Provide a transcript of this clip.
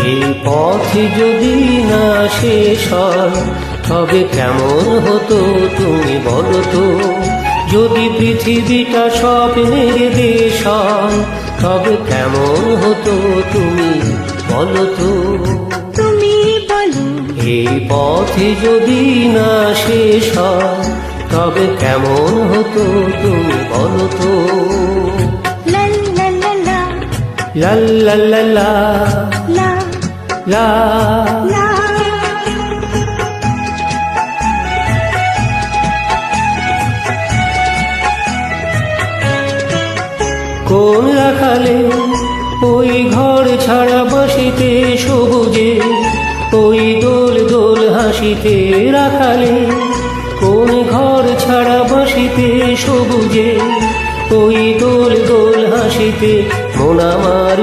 এই পথ যদি না শেষ হয় তবে কেমন হতো তুমি বলো তো। যদি পৃথিবীটা স্বপ্নের দেশ হয় তবে কেমন হতো তুমি বলো তো। তুমি বলো এই পথে যদি না শেষ হয় তবে কেমন হতো তুমি বলো তো। লা লা লা লা লা লা লা লা লা লা। লা। কোন রাখালে ওই ঘর ছাড়া বাসিতে সবুজে, ওই দোল দোল হাসিতে রাখালে। কোন ঘর ছাড়া বাসিতে সবুজে, ওই দোল দোল হাসিতে মন আমার